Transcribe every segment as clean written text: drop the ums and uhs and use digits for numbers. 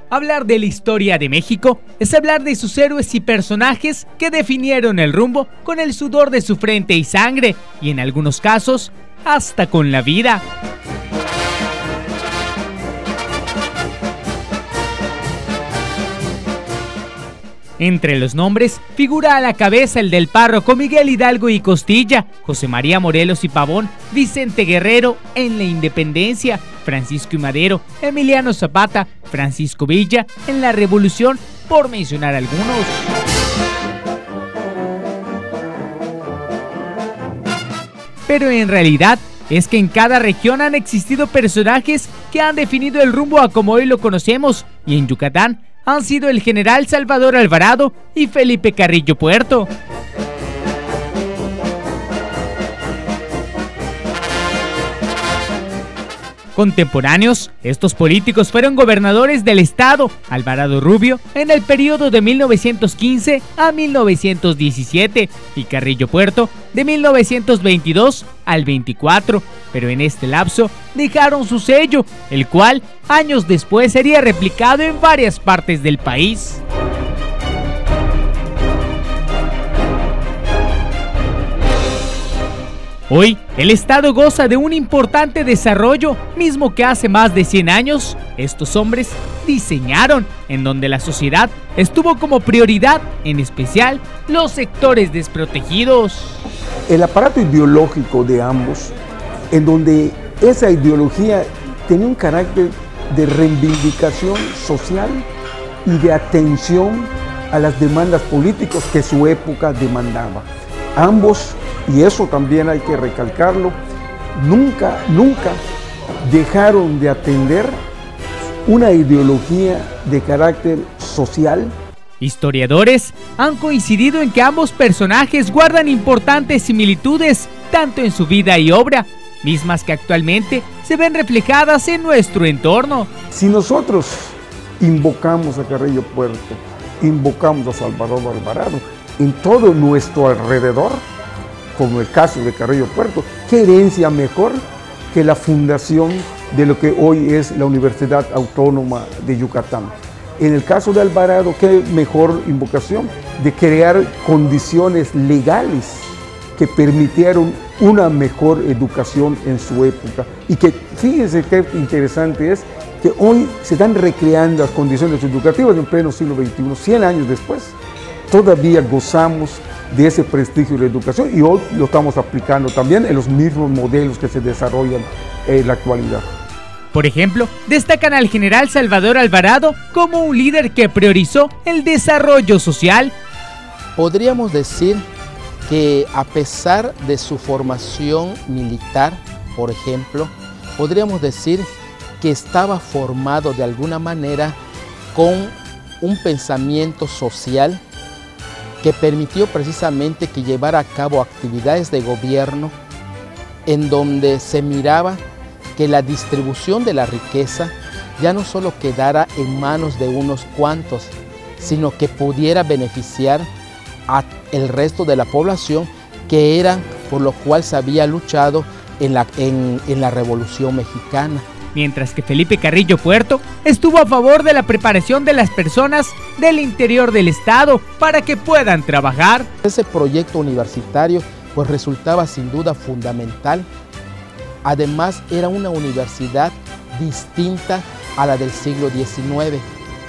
Hablar de la historia de México es hablar de sus héroes y personajes que definieron el rumbo con el sudor de su frente y sangre, y en algunos casos, hasta con la vida. Entre los nombres figura a la cabeza el del párroco Miguel Hidalgo y Costilla, José María Morelos y Pavón, Vicente Guerrero en la Independencia, Francisco I. Madero, Emiliano Zapata, Francisco Villa en la Revolución, por mencionar algunos. Pero en realidad es que en cada región han existido personajes que han definido el rumbo a como hoy lo conocemos, y en Yucatán han sido el general Salvador Alvarado y Felipe Carrillo Puerto. Contemporáneos, estos políticos fueron gobernadores del estado. Alvarado Rubio en el periodo de 1915 a 1917 y Carrillo Puerto de 1922 al 24, pero en este lapso dejaron su sello, el cual años después sería replicado en varias partes del país. Hoy, el estado goza de un importante desarrollo, mismo que hace más de 100 años, estos hombres diseñaron, en donde la sociedad estuvo como prioridad, en especial los sectores desprotegidos. El aparato ideológico de ambos, en donde esa ideología tenía un carácter de reivindicación social y de atención a las demandas políticas que su época demandaba. Ambos, y eso también hay que recalcarlo, nunca dejaron de atender una ideología de carácter social. Historiadores han coincidido en que ambos personajes guardan importantes similitudes, tanto en su vida y obra, mismas que actualmente se ven reflejadas en nuestro entorno. Si nosotros invocamos a Carrillo Puerto, invocamos a Salvador Alvarado, en todo nuestro alrededor, como el caso de Carrillo Puerto, ¿qué herencia mejor que la fundación de lo que hoy es la Universidad Autónoma de Yucatán? En el caso de Alvarado, ¿qué mejor invocación? De crear condiciones legales que permitieron una mejor educación en su época. Y que, fíjense qué interesante es, que hoy se están recreando las condiciones educativas en pleno siglo XXI, 100 años después. Todavía gozamos de ese prestigio de la educación y hoy lo estamos aplicando también en los mismos modelos que se desarrollan en la actualidad. Por ejemplo, destacan al general Salvador Alvarado como un líder que priorizó el desarrollo social. Podríamos decir que a pesar de su formación militar, por ejemplo, podríamos decir que estaba formado de alguna manera con un pensamiento social que permitió precisamente que llevara a cabo actividades de gobierno en donde se miraba que la distribución de la riqueza ya no solo quedara en manos de unos cuantos, sino que pudiera beneficiar al resto de la población, que era por lo cual se había luchado en la Revolución Mexicana. Mientras que Felipe Carrillo Puerto estuvo a favor de la preparación de las personas del interior del estado para que puedan trabajar. Ese proyecto universitario pues resultaba sin duda fundamental. Además era una universidad distinta a la del siglo XIX.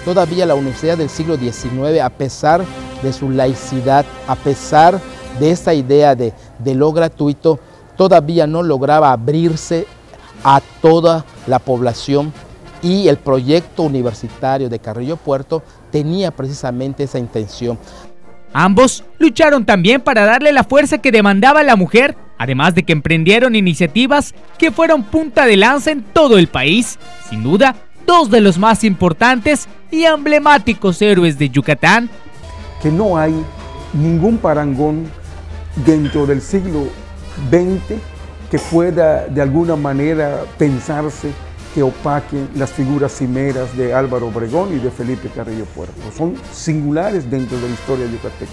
Todavía la universidad del siglo XIX, a pesar de su laicidad, a pesar de esta idea de lo gratuito, todavía no lograba abrirse a toda la población, y el proyecto universitario de Carrillo Puerto tenía precisamente esa intención. Ambos lucharon también para darle la fuerza que demandaba la mujer, además de que emprendieron iniciativas que fueron punta de lanza en todo el país. Sin duda, dos de los más importantes y emblemáticos héroes de Yucatán. Que no hay ningún parangón dentro del siglo XX que pueda de alguna manera pensarse que opaquen las figuras cimeras de Álvaro Obregón y de Felipe Carrillo Puerto. Son singulares dentro de la historia yucateca.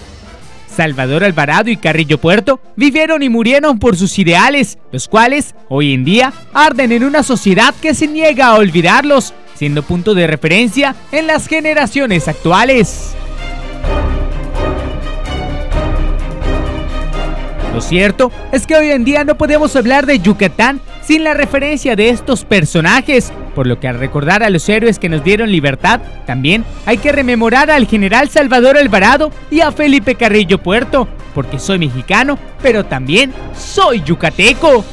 Salvador Alvarado y Carrillo Puerto vivieron y murieron por sus ideales, los cuales hoy en día arden en una sociedad que se niega a olvidarlos, siendo punto de referencia en las generaciones actuales. Lo cierto es que hoy en día no podemos hablar de Yucatán sin la referencia de estos personajes, por lo que al recordar a los héroes que nos dieron libertad, también hay que rememorar al general Salvador Alvarado y a Felipe Carrillo Puerto, porque soy mexicano, pero también soy yucateco.